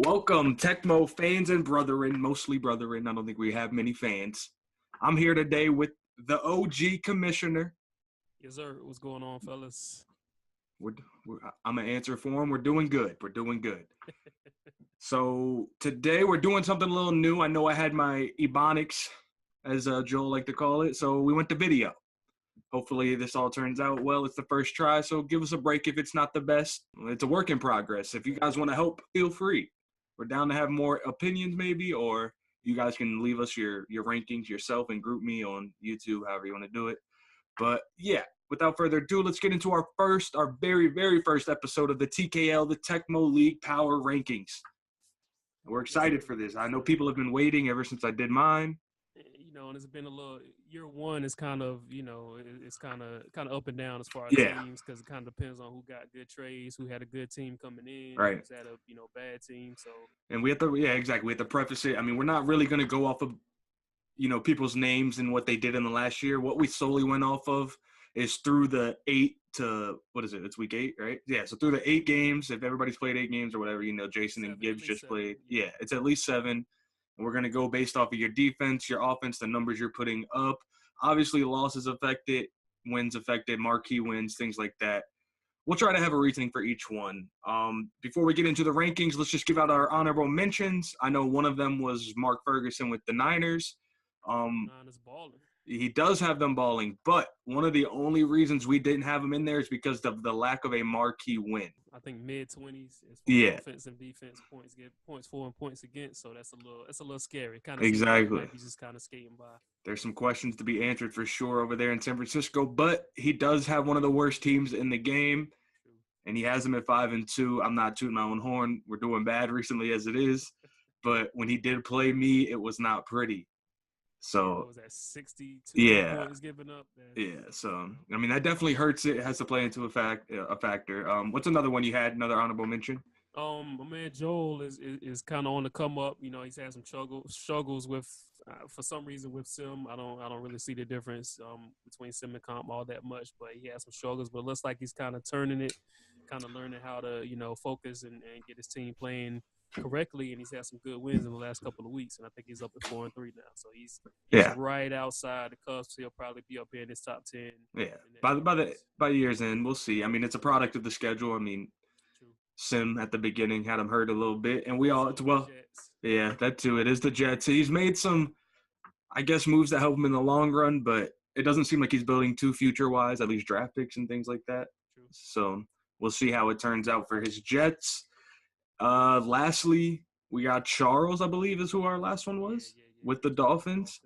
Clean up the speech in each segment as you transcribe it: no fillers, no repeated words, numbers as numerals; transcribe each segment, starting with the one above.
Welcome, Teckmo fans and brethren, mostly brethren. I don't think we have many fans. I'm here today with the OG commissioner. Yes, sir. What's going on, fellas? We're, I'm going to answer for him. We're doing good. We're doing good. So today we're doing something a little new. I know I had my ebonics, as Joel like to call it. So we went to video. Hopefully this all turns out well. It's the first try, so give us a break if it's not the best. It's a work in progress. If you guys want to help, feel free. We're down to have more opinions maybe, or you guys can leave us your rankings yourself and group me on YouTube, however you want to do it. But yeah, without further ado, let's get into our very, very first episode of the TKL, the Teckmo League Power Rankings. We're excited for this. I know people have been waiting ever since I did mine. And it's been a little. Year one is kind of, it's kind of up and down as far as Yeah. teams, because it kind of depends on who got good trades, who had a good team coming in, Right. who's had a bad team. So. And we have to, yeah, exactly. We have to preface it. I mean, we're not really going to go off of, people's names and what they did in the last year. What we solely went off of is through the 8 to, what is it? It's week 8, right? Yeah. So through the 8 games, if everybody's played 8 games or whatever, Jason and Gibbs just played. Yeah, it's at least 7. And we're going to go based off of your defense, your offense, the numbers you're putting up. Obviously, losses affected, wins affected, marquee wins, things like that. We'll try to have a reasoning for each one. Before we get into the rankings, let's just give out our honorable mentions. I know one of them was Mark Ferguson with the Niners. Niners balling. He does have them balling, but one of the only reasons we didn't have him in there is because of the lack of a marquee win. I think mid-20s as far as offense and defense, points for and points against. So that's a little scary. Kind of exactly. Might be just kind of skating by. There's some questions to be answered for sure over there in San Francisco, but he does have one of the worst teams in the game, and he has them at 5-2. I'm not tooting my own horn. We're doing bad recently as it is, but when he did play me, it was not pretty. So what was that, 62 points given up? Yeah, so I mean that definitely hurts. It has to play into a factor. What's another one you had? Another honorable mention? My man Joel is kind of on the come up. He's had some struggles with for some reason with Sim. I don't really see the difference between Sim and Comp all that much, but he has some struggles. But it looks like he's kind of turning it, kind of learning how to focus and get his team playing correctly, and he's had some good wins in the last couple of weeks, and I think he's up at 4-3 now. So he's right outside the cusp. He'll probably be up here in his top 10. Yeah, by year's end, we'll see. I mean, it's a product of the schedule. I mean, Sim at the beginning had him hurt a little bit, and we all yeah, that too. It is the Jets. He's made some, I guess, moves that help him in the long run, but it doesn't seem like he's building too future-wise, at least draft picks and things like that. True. So we'll see how it turns out for his Jets. Lastly, we got Charles, I believe, is who our last one was, with the Dolphins.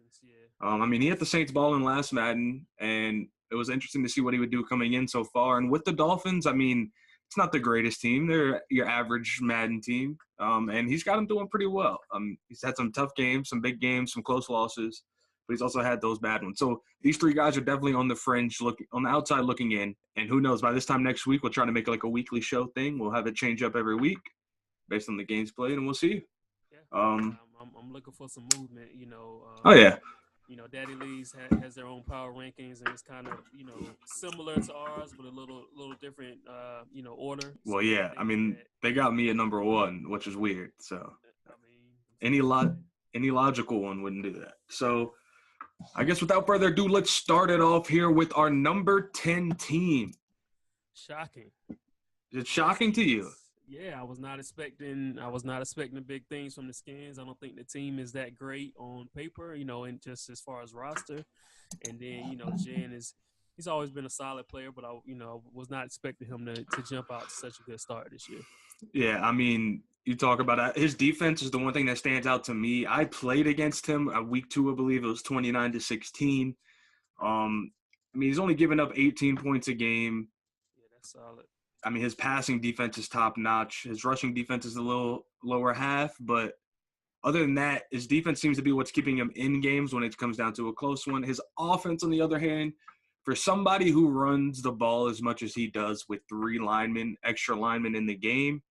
I mean, he had the Saints ball in last Madden, and it was interesting to see what he would do coming in so far. And with the Dolphins, I mean, it's not the greatest team. They're your average Madden team, and he's got them doing pretty well. He's had some tough games, some big games, some close losses, but he's also had those bad ones. So these 3 guys are definitely on the fringe, on the outside looking in. And who knows, by this time next week, we'll try to make like a weekly show thing. We'll have it change up every week based on the games played, and we'll see. Yeah, I'm looking for some movement. Oh yeah. Daddy Lee's has their own power rankings, and it's kind of similar to ours, but a little different order. Well, yeah, I mean they got me at number 1, which is weird. So any logical one wouldn't do that. So I guess without further ado, let's start it off here with our number 10 team. Shocking. Is it shocking to you? Yeah, I was not expecting big things from the Skins. I don't think the team is that great on paper, and just as far as roster. And then, Jen he's always been a solid player, but I was not expecting him to jump out to such a good start this year. Yeah, I mean, you talk about his defense is the one thing that stands out to me. I played against him week 2, I believe it was 29-16. I mean, he's only given up 18 points a game. Yeah, that's solid. I mean, his passing defense is top-notch. His rushing defense is a little lower half, but other than that, his defense seems to be what's keeping him in games when it comes down to a close one. His offense, on the other hand, for somebody who runs the ball as much as he does with 3 extra linemen in the game,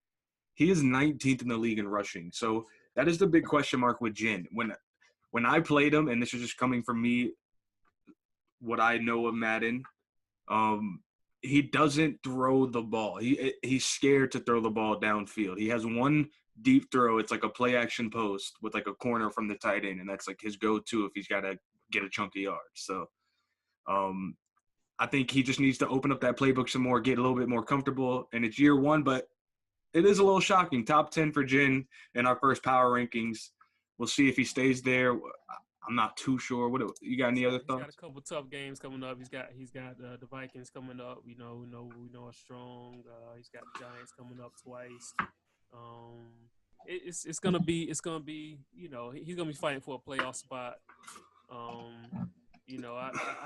he is 19th in the league in rushing. So that is the big question mark with Jin. When I played him, and this is just coming from me, what I know of Madden, he doesn't throw the ball. He's scared to throw the ball downfield. He has one deep throw. It's like a play action post with like a corner from the tight end, and that's like his go-to if he's got to get a chunk of yards. So I think he just needs to open up that playbook some more, get a little bit more comfortable. And it's year one, but it is a little shocking. Top 10 for Jin in our first power rankings. We'll see if he stays there. I'm not too sure. What you got? Any other thoughts? He's got a couple tough games coming up. He's got the Vikings coming up. We know are strong. He's got the Giants coming up twice. Um, it's gonna be he's gonna be fighting for a playoff spot. I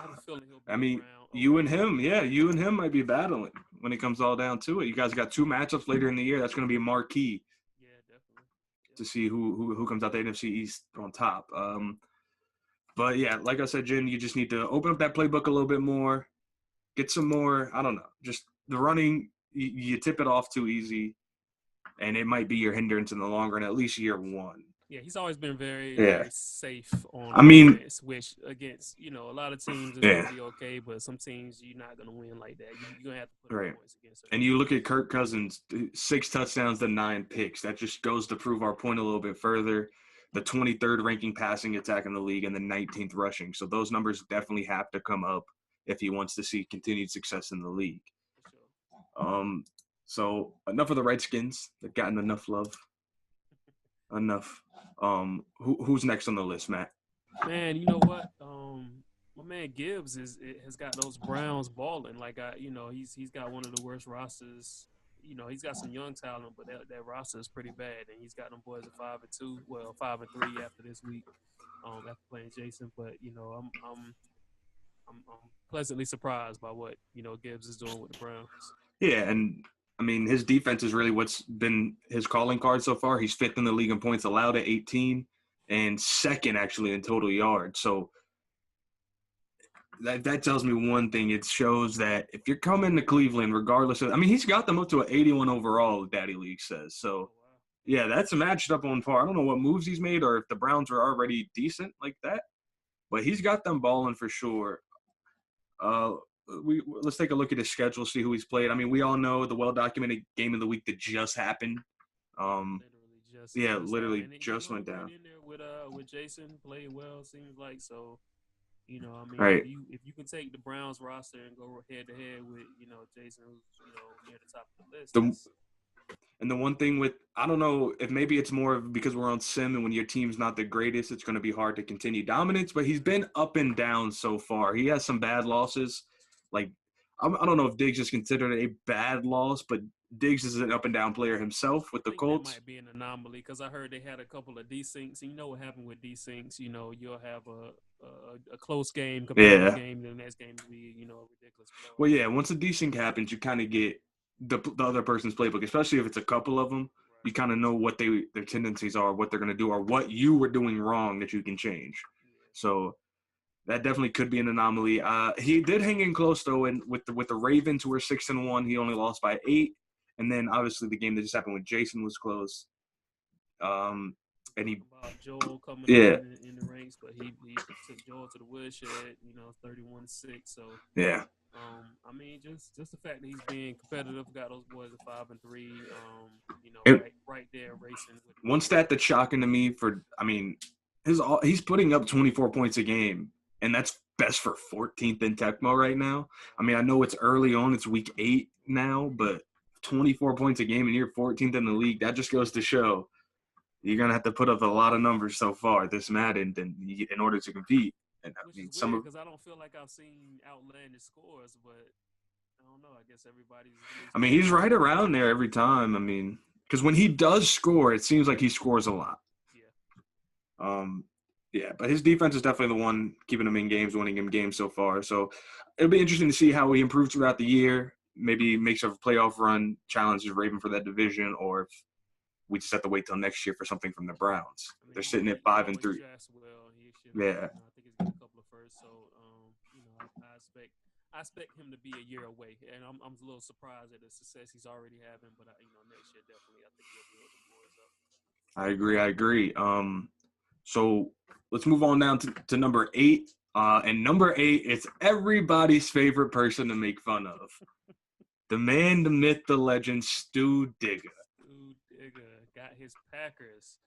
have a feeling he'll be around. You and him might be battling when it comes all down to it. You guys got 2 matchups later in the year. That's going to be a marquee. Yeah, definitely. To see who comes out the NFC East on top. But yeah, like I said, Jen, you just need to open up that playbook a little bit more, get some more. I don't know, just the running. You tip it off too easy, and it might be your hindrance in the long run. At least year one. Yeah, he's always been very safe on offense, which against, a lot of teams is going to be okay, but some teams you're not going to win like that. You're going to have to put up points against them. And you look at Kirk Cousins, 6 touchdowns to 9 picks. That just goes to prove our point a little bit further. The 23rd ranking passing attack in the league and the 19th rushing. So those numbers definitely have to come up if he wants to see continued success in the league. For sure. So enough of the Redskins. They've gotten enough love. Enough. Who's next on the list, Matt? Man, you know what? My man Gibbs has got those Browns balling. Like he's got one of the worst rosters. He's got some young talent, but that roster is pretty bad. And he's got them boys at 5-2. Well, 5-3 after this week. After playing Jason, but I'm pleasantly surprised by what Gibbs is doing with the Browns. Yeah, and I mean, his defense is really what's been his calling card so far. He's 5th in the league in points allowed at 18 and 2nd actually in total yards. So that tells me one thing. It shows that if you're coming to Cleveland, regardless of – I mean, he's got them up to an 81 overall, Daddy League says. So, yeah, that's matched up on par. I don't know what moves he's made or if the Browns are already decent like that, but he's got them balling for sure. Let's take a look at his schedule, see who he's played. I mean, we all know the well-documented game of the week that just happened. Literally just went down. In there with Jason, played well, seems like. So, right. if you can take the Browns roster and go head to head with Jason, who's near the top of the list. And the one thing with, I don't know if maybe it's more because we're on sim and when your team's not the greatest, it's going to be hard to continue dominance, but he's been up and down so far. He has some bad losses. Like, I don't know if Diggs is considered a bad loss, but Diggs is an up and down player himself with the Colts. That might be an anomaly because I heard they had a couple of desyncs. You know what happened with desyncs? You'll have a close game, competitive game, then the next game will be a ridiculous blow. Well, yeah, once a desync happens, you kind of get the other person's playbook, especially if it's a couple of them. Right. You kind of know what their tendencies are, what they're going to do, or what you were doing wrong that you can change. Yeah. So that definitely could be an anomaly. He did hang in close though, and with the Ravens, who were 6-1, he only lost by 8. And then obviously the game that just happened with Jason was close. And he about Joel coming in the ranks, but he took Joel to the woodshed. 31-6. So yeah. I mean, just the fact that he's being competitive, got those boys at 5-3. Right there racing. One stat that's shocking to me he's putting up 24 points a game, and that's best for 14th in Teckmo right now. I mean, I know it's early on; it's week 8 now, but 24 points a game and you're 14th in the league. That just goes to show you're gonna have to put up a lot of numbers so far this Madden in order to compete. And which is weird because I don't feel like I've seen outlandish scores, but I don't know. I guess everybody's. I mean, he's right around there every time. I mean, because when he does score, it seems like he scores a lot. Yeah. Yeah, but his defense is definitely the one keeping him in games, winning him games so far. So it'll be interesting to see how he improves throughout the year. Maybe makes a playoff run, challenges Raven for that division, or if we just have to wait till next year for something from the Browns. They're sitting at 5-3. Well, yeah. I think he's got a couple of firsts, so I expect him to be a year away, and I'm a little surprised at the success he's already having. But next year definitely, I think he'll build the boys up. I agree. So let's move on down to number 8. And number 8, it's everybody's favorite person to make fun of. The man, the myth, the legend, Stu Digger. Stu Digger got his Packers,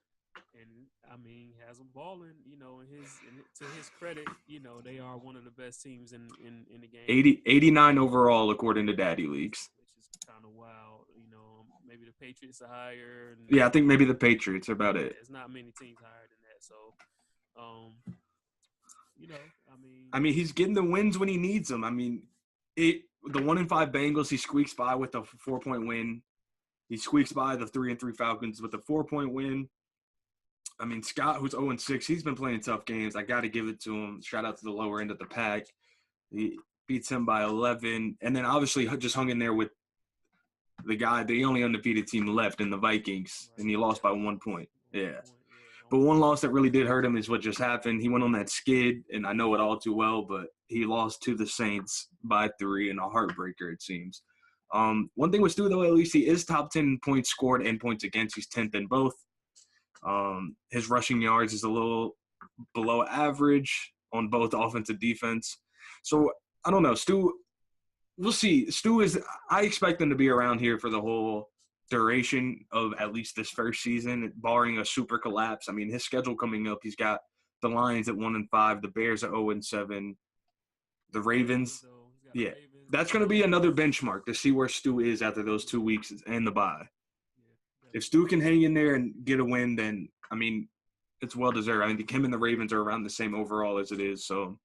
and I mean has them balling. You know, to his credit, you know they are one of the best teams in the game. 89 overall according to Daddy Leagues. Which is kind of wild. You know, maybe the Patriots are higher. And, Yeah, I think maybe the Patriots are about it. There's not many teams higher than that. So, you know, I mean, he's getting the wins when he needs them. I mean, the 1-5 Bengals, he squeaks by with a 4-point win. He squeaks by the 3-3 Falcons with a 4-point win. I mean, Scott, who's 0-6, he's been playing tough games. I got to give it to him. Shout out to the lower end of the pack. He beats him by 11. And then obviously just hung in there with the only undefeated team left in the Vikings, and he lost by 1 point. Yeah. But one loss that really did hurt him is what just happened. He went on that skid, and I know it all too well, but he lost to the Saints by 3 in a heartbreaker, it seems. One thing with Stu, though, at least he is top 10 points scored and points against. He's 10th in both. His rushing yards is a little below average on both offense and defense. So, I don't know. Stu, we'll see. I expect him to be around here for the whole duration of at least this first season, barring a super collapse. I mean, his schedule coming up, he's got the Lions at 1-5, the Bears at 0-7, the Ravens. Yeah, that's going to be another benchmark to see where Stu is after those 2 weeks and the bye. If Stu can hang in there and get a win, then, I mean, it's well-deserved. I mean, him and the Ravens are around the same overall as it is, so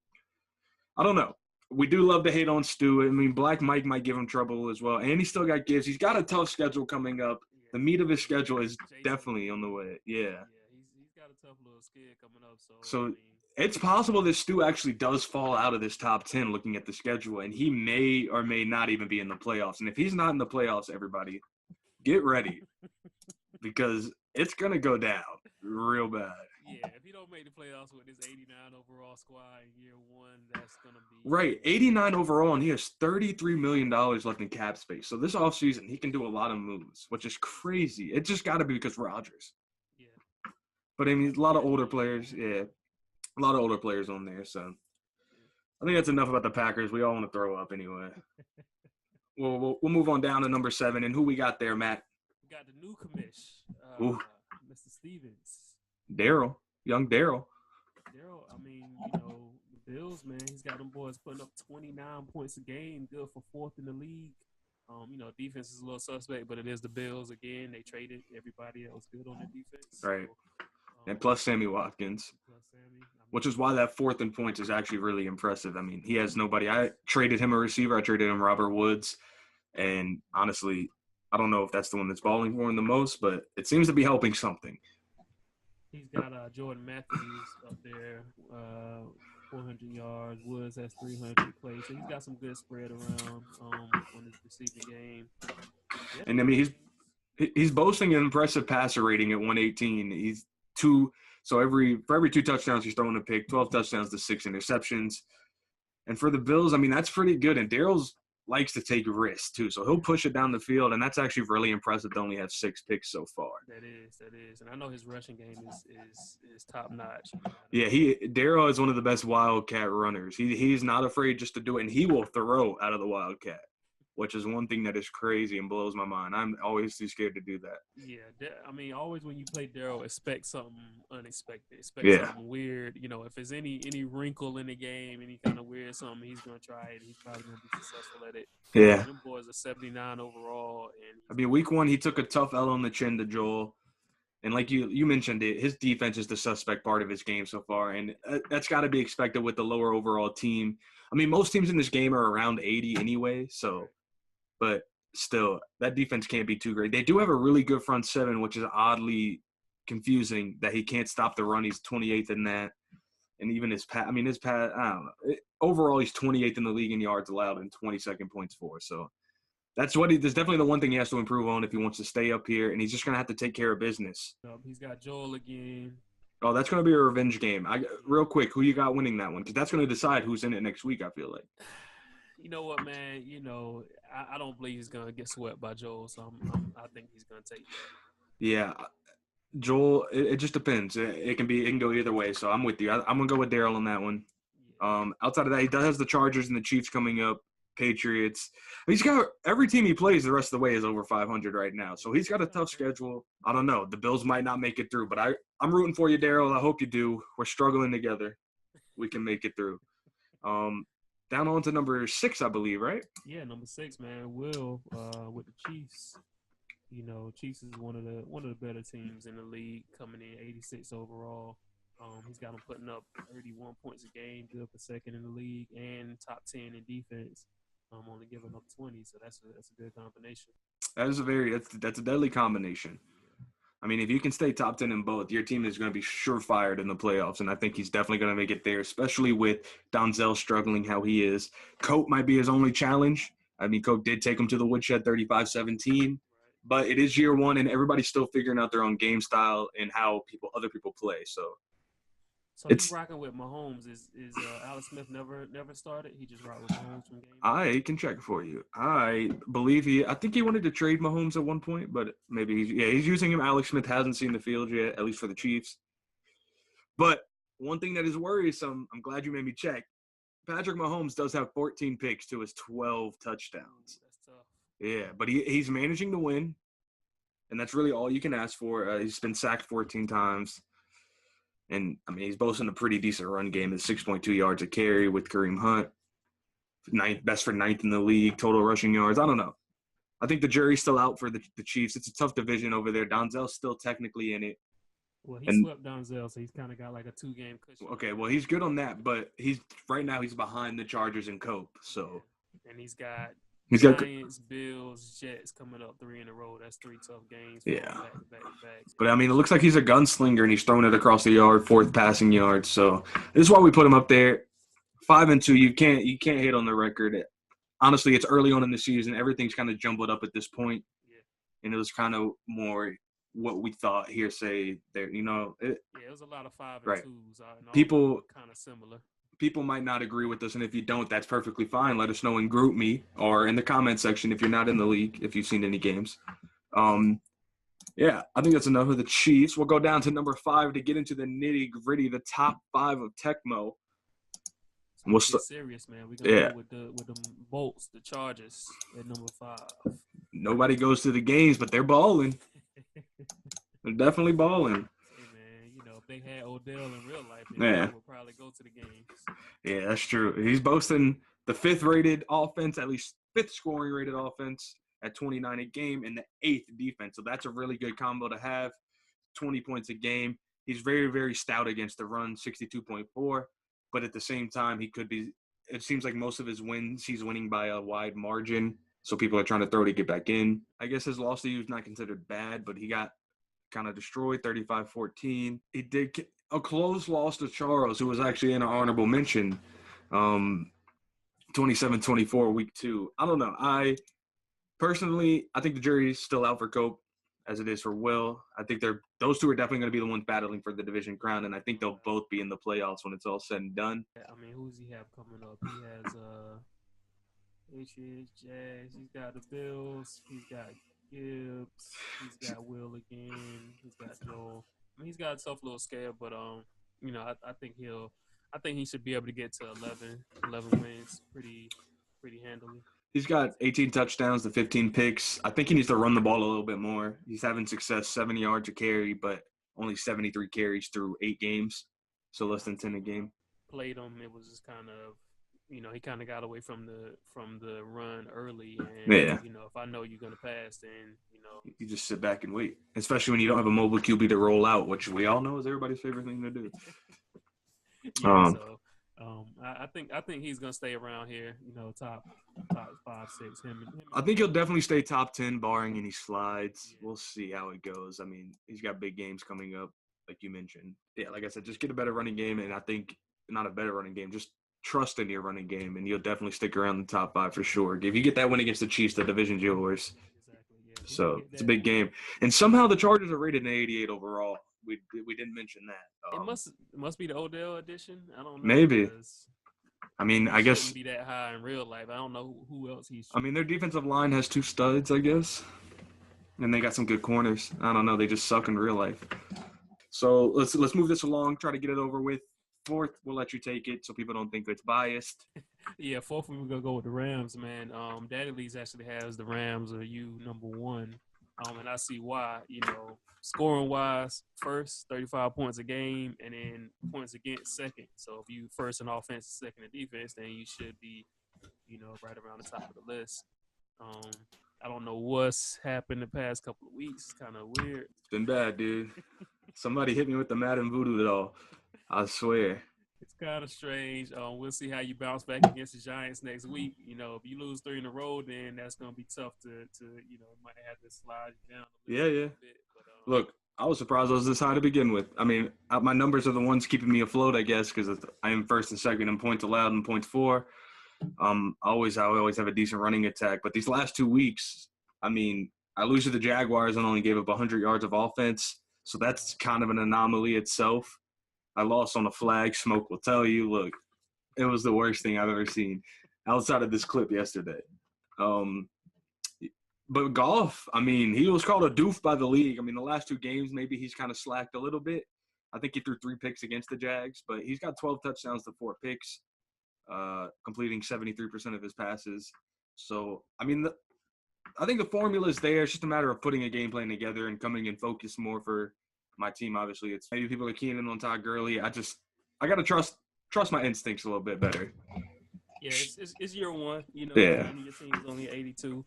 I don't know. We do love to hate on Stu. I mean, Black Mike might give him trouble as well. And he still got Gibbs. He's got a tough schedule coming up. The meat of his schedule is definitely on the way. Yeah. He's got a tough little skid coming up. So it's possible that Stu actually does fall out of this top 10 looking at the schedule, and he may or may not even be in the playoffs. And if he's not in the playoffs, everybody, get ready because it's going to go down real bad. Yeah, if he don't make the playoffs with his 89 overall squad in year 1, that's going to be – Right, 89 overall, and he has $33 million left in cap space. So this offseason, he can do a lot of moves, which is crazy. It just got to be because Rodgers. Yeah. But, I mean, a lot of older players, a lot of older players on there. So I think that's enough about the Packers. We all want to throw up anyway. We'll move on down to number 7. And who we got there, Matt? We got the new commish, Mr. Stevens. Young Daryl. I mean, you know, the Bills, man, he's got them boys putting up 29 points a game, good for 4th in the league. You know, defense is a little suspect, but it is the Bills again. They traded everybody else good on their defense. Right. And plus Sammy Watkins. Which is why that 4th in points is actually really impressive. I mean, he has nobody. I traded him a receiver. I traded him Robert Woods. And honestly, I don't know if that's the one that's balling for him the most, but it seems to be helping something. He's got Jordan Matthews up there, 400 yards. Woods has 300 plays. So he's got some good spread around on his receiving game. Yeah. And, I mean, he's boasting an impressive passer rating at 118. He's 2 – so for every 2 touchdowns, he's throwing a pick, 12 touchdowns to 6 interceptions. And for the Bills, I mean, that's pretty good. And Daryl's likes to take risks too, so he'll push it down the field, and that's actually really impressive to only have 6 picks so far. That is, and I know his rushing game is top notch. Yeah, Daryl is one of the best Wildcat runners. He's not afraid just to do it, and he will throw out of the Wildcat, which is one thing that is crazy and blows my mind. I'm always too scared to do that. Yeah, I mean, always when you play Daryl, expect something unexpected, something weird. You know, if there's any wrinkle in the game, any kind of weird something, he's gonna try it. He's probably gonna be successful at it. Yeah, them boys are 79 overall, and I mean, week 1 he took a tough L on the chin to Joel, and like you mentioned it, his defense is the suspect part of his game so far, and that's got to be expected with the lower overall team. I mean, most teams in this game are around 80 anyway, so. But still, that defense can't be too great. They do have a really good front 7, which is oddly confusing that he can't stop the run. He's 28th in that. And even his pass, I don't know. Overall, he's 28th in the league in yards allowed and 22nd points for. So that's definitely the one thing he has to improve on if he wants to stay up here. And he's just going to have to take care of business. He's got Joel again. Oh, that's going to be a revenge game. Real quick, who you got winning that one? Because that's going to decide who's in it next week, I feel like. You know what, man? You know, I don't believe he's gonna get swept by Joel, so I think he's gonna take that. Yeah, Joel. It just depends. It can go either way. So I'm with you. I'm gonna go with Daryl on that one. Outside of that, he does have the Chargers and the Chiefs coming up, Patriots. He's got every team he plays the rest of the way is over 500 right now. So he's got a tough schedule. I don't know. The Bills might not make it through, but I'm rooting for you, Daryl. I hope you do. We're struggling together. We can make it through. Down on to number 6, I believe, right? Yeah, number 6, man. Will with the Chiefs. You know, Chiefs is one of the better teams in the league, coming in 86 overall. He's got them putting up 31 points a game, good for second in the league, and top 10 in defense. Only giving up 20, so that's a good combination. That's a deadly combination. I mean, if you can stay top 10 in both, your team is going to be surefire in the playoffs, and I think he's definitely going to make it there, especially with Donzel struggling how he is. Cope might be his only challenge. I mean, Cope did take him to the woodshed 35-17, but it is year one, and everybody's still figuring out their own game style and how other people play. So he's rocking with Mahomes. Is Alex Smith never started? He just rocked with Mahomes from game? I can check for you. I think he wanted to trade Mahomes at one point, but maybe he's using him. Alex Smith hasn't seen the field yet, at least for the Chiefs. But one thing that is worrisome, I'm glad you made me check. Patrick Mahomes does have 14 picks to his 12 touchdowns. That's tough. Yeah, but he's managing to win, and that's really all you can ask for. He's been sacked 14 times. And, I mean, he's boasting a pretty decent run game at 6.2 yards a carry with Kareem Hunt. Best for 9th in the league, total rushing yards. I don't know. I think the jury's still out for the Chiefs. It's a tough division over there. Donzel's still technically in it. Well, he swept Donzel, so he's kind of got like a 2-game cushion. Okay, well, he's good on that, but right now he's behind the Chargers and Cope. So, and he's got Giants, Bills, Jets coming up 3 in a row. That's 3 tough games. Back. But, I mean, it looks like he's a gunslinger, and he's throwing it across the yard, 4th passing yard. So, this is why we put him up there. 5-2, you can't hit on the record. Honestly, it's early on in the season. Everything's kind of jumbled up at this point. Yeah. And it was kind of more what we thought hearsay there. You know, it was a lot of 5 and right. 2s. People kind of similar. People might not agree with us, and if you don't, that's perfectly fine. Let us know in Group Me or in the comment section if you're not in the league, if you've seen any games. Yeah, I think that's enough of the Chiefs. We'll go down to number 5 to get into the nitty-gritty, the top 5 of Teckmo. We'll get serious, man. We're gonna go with the Bolts, the Chargers at number 5. Nobody goes to the games, but they're balling. They're definitely balling. Hey, man, you know, if they had Odell in real life, they would probably go to the games. Yeah, that's true. He's boasting the 5th rated offense, at least 5th scoring rated offense at 29 a game, and the 8th defense. So that's a really good combo to have. 20 points a game. He's very, very stout against the run, 62.4. But at the same time, it seems like most of his wins, he's winning by a wide margin. So people are trying to throw to get back in. I guess his loss to you is not considered bad, but he got kind of destroyed, 35-14. He did a close loss to Charles, who was actually in an honorable mention, 27-24 week 2. I don't know. I think the jury's still out for Cope, as it is for Will. I think those two are definitely going to be the ones battling for the division crown, and I think they'll both be in the playoffs when it's all said and done. I mean, who does he have coming up? He has Patriots, Jags. He's got the Bills. He's got Gibbs. He's got Will again. He's got Joel. I mean, he's got a tough little scale, but you know, I think he should be able to get to 11 wins pretty handily. He's got 18 touchdowns to 15 picks. I think he needs to run the ball a little bit more. He's having success, 70 yards a carry, but only 73 carries through 8 games, so less than 10 a game. Played him. It was just kind of, you know, he kind of got away from the run early. And, you know, if I know you're going to pass, then, you know. You just sit back and wait, especially when you don't have a mobile QB to roll out, which we all know is everybody's favorite thing to do. I think he's gonna stay around here. You know, top 5, 6. Him. I think he'll definitely stay top 10, barring any slides. Yeah. We'll see how it goes. I mean, he's got big games coming up, like you mentioned. Yeah, like I said, just get a better running game, and I think not a better running game, just trust in your running game, and you'll definitely stick around the top 5 for sure. If you get that win against the Chiefs, the division's yours. Exactly. Yeah. So it's a big game, and somehow the Chargers are rated an 88 overall. We didn't mention that. It must be the Odell edition. I don't know. Maybe. I mean, I guess be that high in real life. I don't know who else he's. I mean, their defensive line has 2 studs, I guess, and they got some good corners. I don't know. They just suck in real life. So let's move this along. Try to get it over with. fourth, we'll let you take it so people don't think it's biased. Yeah, fourth we were gonna go with the Rams, man. Daddy Lee's actually has the Rams or you number one. And I see why. Scoring wise, first 35 points a game, and then points against second. So if you first in offense, second in defense, then you should be, right around the top of the list. Um, I don't know what's happened the past couple of weeks. It's kind of weird. It's been bad, dude. Somebody hit me with the Madden voodoo doll. I swear. It's kind of strange. We'll see how you bounce back against the Giants next week. If you lose 3 in a row, then that's going to be tough to might have to slide you down the list a bit. But, Look, I was surprised I was this high to begin with. I mean, my numbers are the ones keeping me afloat, I guess, because I am first and second in points allowed and points for. I always have a decent running attack. But these last 2 weeks, I mean, I lose to the Jaguars and only gave up 100 yards of offense. So that's kind of an anomaly itself. I lost on a flag. Smoke will tell you. Look, it was the worst thing I've ever seen outside of this clip yesterday. But Goff, I mean, he was called a doof by the league. I mean, the last 2 games, maybe he's kind of slacked a little bit. I think he threw 3 picks against the Jags, but he's got 12 touchdowns to 4 picks, completing 73% of his passes. So, I mean, I think the formula is there. It's just a matter of putting a game plan together and coming in focus more for my team. Obviously, it's maybe people are keying in on Todd Gurley. I got to trust my instincts a little bit better. Yeah, it's year one. Yeah. Your team's only 82.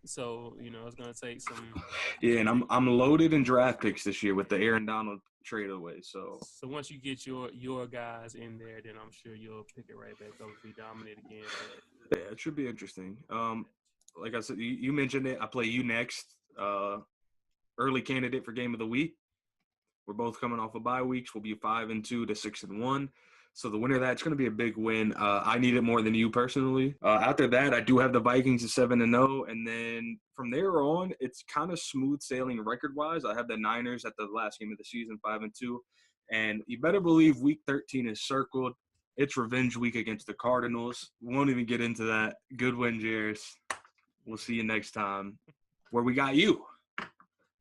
So, it's going to take some. Yeah, and I'm loaded in draft picks this year with the Aaron Donald trade away. So once you get your guys in there, then I'm sure you'll pick it right back up and be dominant again. But, yeah, it should be interesting. Like I said, you mentioned it. I play you next. Early candidate for game of the week. We're both coming off of bye weeks. We'll be 5-2 to 6-1. So the winner of that's going to be a big win. I need it more than you personally. After that, I do have the Vikings at 7-0, and then from there on, it's kind of smooth sailing record-wise. I have the Niners at the last game of the season, 5-2, and you better believe Week 13 is circled. It's revenge week against the Cardinals. We won't even get into that. Good win, Jairus. We'll see you next time. Where we got you.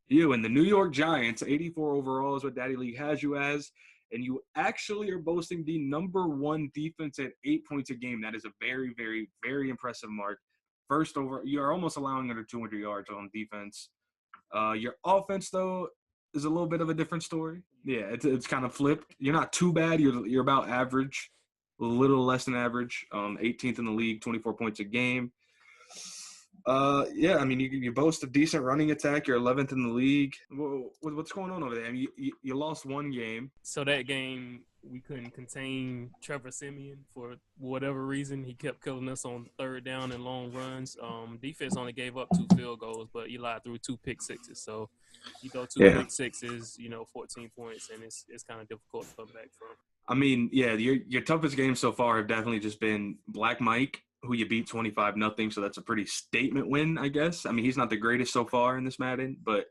You and the New York Giants, 84 overall is what Daddy League has you as. And you actually are boasting the number 1 defense at 8 points a game. That is a very, very, very impressive mark. First over, you're almost allowing under 200 yards on defense. Your offense, though, is a little bit of a different story. Yeah, it's kind of flipped. You're not too bad. You're about average, a little less than average. 18th in the league, 24 points a game. Yeah, I mean, you boast a decent running attack. You're 11th in the league. What's going on over there? I mean, you lost 1 game. So that game, we couldn't contain Trevor Siemian for whatever reason. He kept killing us on 3rd down and long runs. Defense only gave up 2 field goals, but Eli threw 2 pick sixes. So you go 2 pick sixes, 14 points, and it's kind of difficult to come back from. I mean, yeah, your toughest games so far have definitely just been Black Mike, who you beat 25-0, so that's a pretty statement win, I guess. I mean, he's not the greatest so far in this Madden, but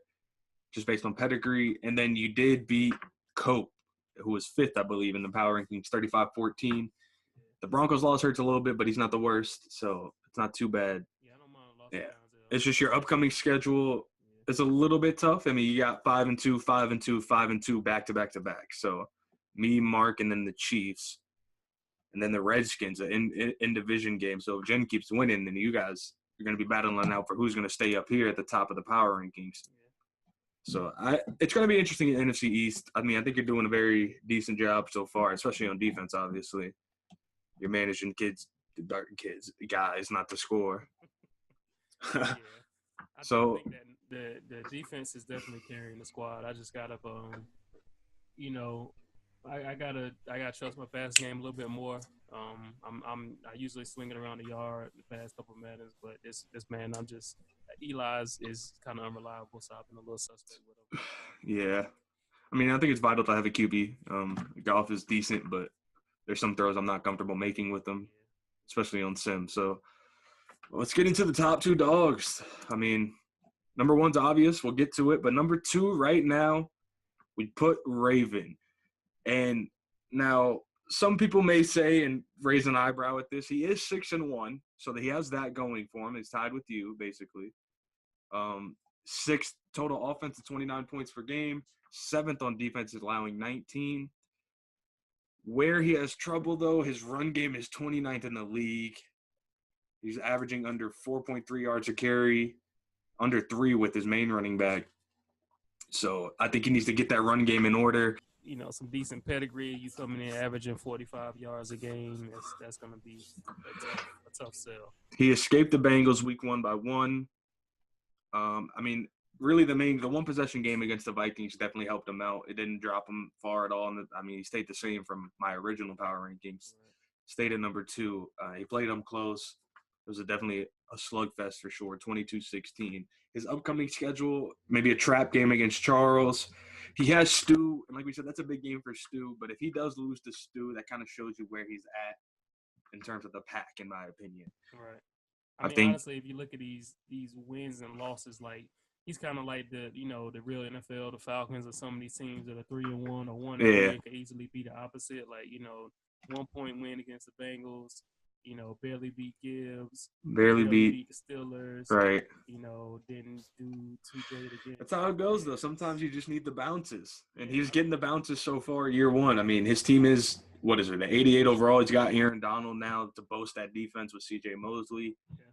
just based on pedigree. And then you did beat Cope, who was 5th, I believe, in the power rankings, 35-14. The Broncos loss hurts a little bit, but he's not the worst, so it's not too bad. Yeah, I don't mind a loss. Yeah, it's just your upcoming schedule is a little bit tough. I mean, you got 5-2, 5-2, 5-2 back-to-back. So me, Mark, and then the Chiefs. And then the Redskins in division game. So if Jen keeps winning, then you guys are going to be battling out for who's going to stay up here at the top of the power rankings. So it's going to be interesting in NFC East. I mean, I think you're doing a very decent job so far, especially on defense, obviously. You're managing guys not to score. Yeah. So I think that the defense is definitely carrying the squad. I just got to I gotta trust my pass game a little bit more. I usually swing it around the yard the past couple of Maddens, but this man, Eli's is kind of unreliable, so I've been a little suspect with him. Yeah, I mean, I think it's vital to have a QB. Goff is decent, but there's some throws I'm not comfortable making with them, especially on sim. So let's get into the top 2 dogs. I mean, number 1's obvious. We'll get to it, but number 2 right now, we put Raven. And now some people may say and raise an eyebrow at this. He is 6-1, so he has that going for him. He's tied with you, basically. 6th total offense at 29 points per game. 7th on defense, allowing 19. Where he has trouble, though, his run game is 29th in the league. He's averaging under 4.3 yards a carry, under 3 with his main running back. So I think he needs to get that run game in order. You know, some decent pedigree. You coming in averaging 45 yards a game. That's going to be a tough sell. He escaped the Bengals week 1 by 1. I mean, really the one possession game against the Vikings definitely helped him out. It didn't drop him far at all. He stayed the same from my original power rankings. Stayed at number 2. He played them close. It was definitely a slugfest for sure, 22-16. His upcoming schedule, maybe a trap game against Charles. He has Stu, and like we said, that's a big game for Stu. But if he does lose to Stu, that kind of shows you where he's at in terms of the pack, in my opinion. Right. I mean, honestly, if you look at these wins and losses, like he's kind of like the real NFL, the Falcons, or some of these teams that are 3-1 or 1-3 and can easily be the opposite. Like 1-point win against the Bengals. Barely beat Gibbs. Barely beat the Steelers. Right. Didn't do too great again. That's how it goes, though. Sometimes you just need the bounces. And he's getting the bounces so far year 1. I mean, his team is, what is it, the 88 overall. He's got Aaron Donald now to boast that defense with C.J. Mosley. Yeah.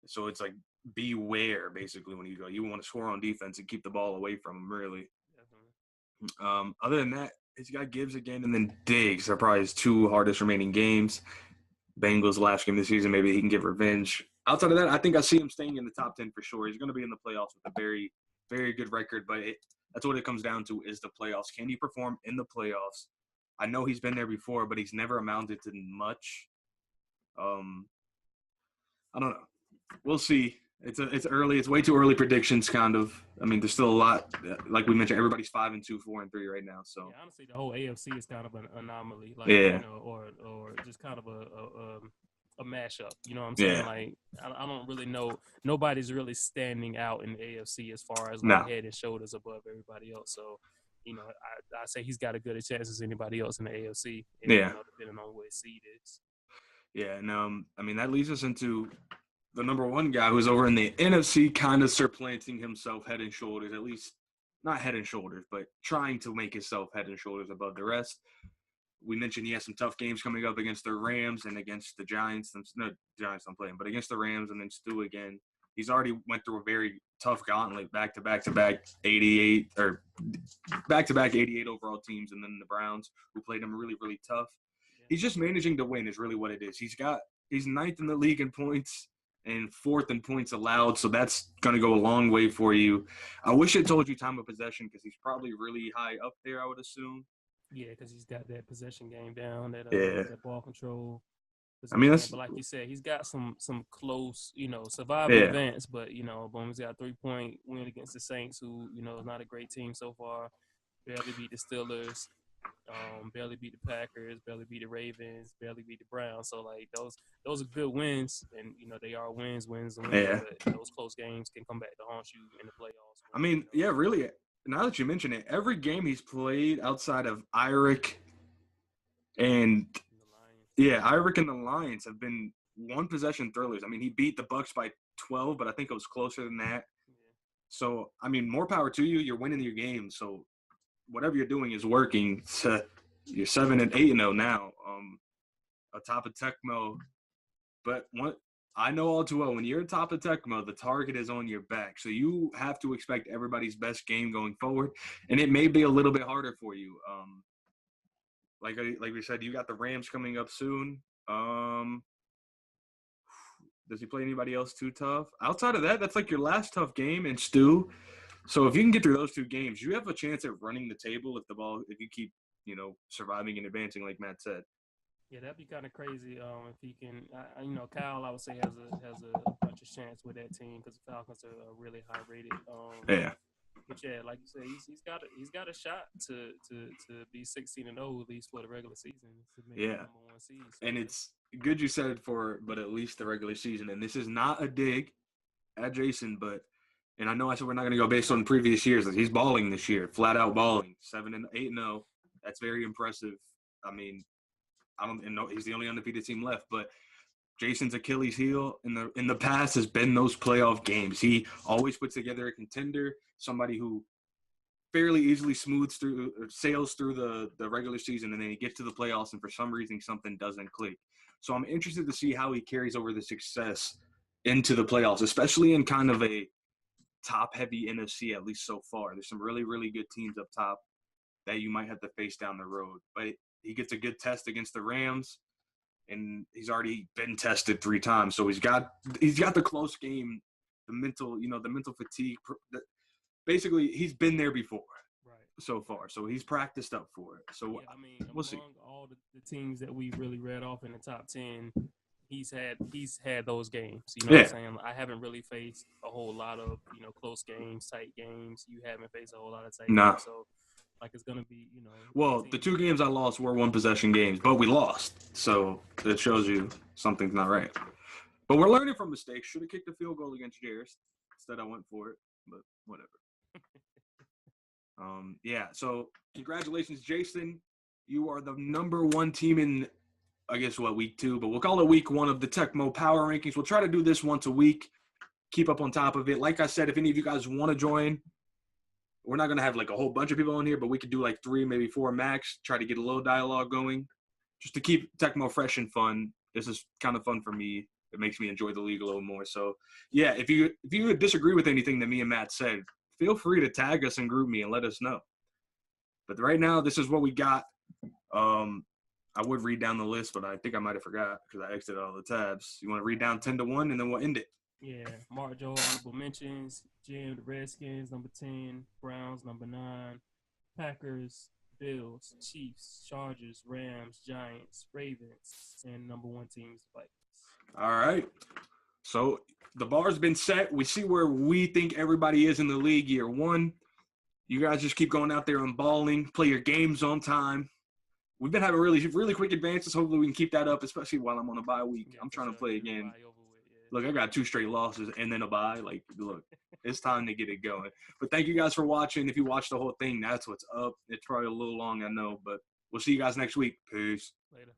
So it's like beware, basically, when you go. You want to score on defense and keep the ball away from him, really. Definitely. Other than that, he's got Gibbs again, and then Diggs are probably his 2 hardest remaining games. Bengals last game this season, maybe he can get revenge. Outside of that, I think I see him staying in the top 10 for sure. He's going to be in the playoffs with a very, very good record, but that's what it comes down to is the playoffs. Can he perform in the playoffs? I know he's been there before, but he's never amounted to much. I don't know. We'll see. It's early. It's way too early predictions, kind of. I mean, there's still a lot. Like we mentioned, everybody's 5-2, 4-3 right now. So yeah, honestly, the whole AFC is kind of an anomaly. Like, or just kind of a mashup. You know what I'm saying? Yeah. Like, I don't really know. Nobody's really standing out in the AFC as far as head and shoulders above everybody else. So, I say he's got as good a chance as anybody else in the AFC. And, depending on what his seed is. Yeah, and that leads us into the number 1 guy who's over in the NFC, kind of supplanting himself head and shoulders, at least not head and shoulders, but trying to make himself head and shoulders above the rest. We mentioned he has some tough games coming up against the Rams and against the Giants. No, Giants I'm playing, but against the Rams and then Stu again. He's already went through a very tough gauntlet, back-to-back 88 overall teams, and then the Browns, who played him really, really tough. He's just managing to win is really what it is. He's 9th in the league in points and 4th in points allowed, so that's going to go a long way for you. I wish it told you time of possession because he's probably really high up there, I would assume. Yeah, because he's got that possession game down, that ball control. I mean, but like you said, he's got some close, surviving events. But boom, he's got a 3-point win against the Saints, who is not a great team so far. Barely beat the Steelers, barely beat the Packers, barely beat the Ravens, barely beat the Browns. So like those are good wins, and they are wins. Yeah. But those close games can come back to haunt you in the playoffs. I mean, really. Now that you mention it, every game he's played outside of Irick and Irick and the Lions have been 1-possession thrillers. I mean, he beat the Bucs by 12, but I think it was closer than that. Yeah. So, I mean, more power to you. You're winning your games. So, whatever you're doing is working. You're 7-8-0 now, atop of Teckmo. But I know all too well, when you're atop of Teckmo, the target is on your back. So you have to expect everybody's best game going forward, and it may be a little bit harder for you. Like we said, you got the Rams coming up soon. Does he play anybody else too tough? Outside of that, that's like your last tough game in Stu. So if you can get through those 2 games, you have a chance at running the table if you keep, surviving and advancing like Matt said. Yeah, that'd be kind of crazy if he can. Kyle, I would say, has a bunch of chance with that team because the Falcons are really high rated. But yeah, like you said, he's got a shot to be 16-0 at least for the regular season. To make the number 1 seed. So, and it's good you said but at least the regular season. And this is not a dig at Jason, and I know I said we're not going to go based on previous years. He's balling this year, flat out balling, 7-8-0. That's very impressive. I mean, I don't know. He's the only undefeated team left, but Jason's Achilles heel in the past has been those playoff games. He always puts together a contender, somebody who fairly easily smooths through, sails through the regular season, and then he gets to the playoffs, and for some reason something doesn't click. So I'm interested to see how he carries over the success into the playoffs, especially in kind of a top-heavy NFC, at least so far. There's some really, really good teams up top that you might have to face down the road. But he gets a good test against the Rams, and he's already been tested 3 times. So he's got the close game, the mental fatigue. Basically, he's been there before. Right. So far, so he's practiced up for it. So I mean, we'll see. among all the teams that we really read off in the top 10, he's had those games. You know what I'm saying? I haven't really faced a whole lot of close games, tight games. You haven't faced a whole lot of tight games, so like it's gonna be Well, the 2 games I lost were 1-possession games, but we lost, so that shows you something's not right. But we're learning from mistakes. Should have kicked a field goal against Jairus. Instead, I went for it, but whatever. Yeah, so congratulations, Jason. You are the number 1 team in, I guess, week 2, but we'll call it week 1 of the Teckmo Power Rankings. We'll try to do this once a week, keep up on top of it. Like I said, if any of you guys want to join, we're not going to have like a whole bunch of people on here, but we could do like 3, maybe 4 max, try to get a little dialogue going just to keep Teckmo fresh and fun. This is kind of fun for me. It makes me enjoy the league a little more. So, yeah, if you disagree with anything that me and Matt said, feel free to tag us and group me and let us know. But right now, this is what we got. I would read down the list, but I think I might have forgot because I exited all the tabs. You want to read down 10-1, and then we'll end it. Yeah, Mark Joe, honorable mentions. Jim, the Redskins, number 10. Browns, number 9. Packers, Bills, Chiefs, Chargers, Rams, Giants, Ravens, and number 1 teams, Vikings. All right. So the bar's been set. We see where we think everybody is in the league year 1. You guys just keep going out there and balling, play your games on time. We've been having really, really quick advances. Hopefully we can keep that up, especially while I'm on a bye week. Yeah, I'm trying to play again. Look, I got 2 straight losses and then a bye. Like, look, it's time to get it going. But thank you guys for watching. If you watched the whole thing, that's what's up. It's probably a little long, I know, but we'll see you guys next week. Peace. Later.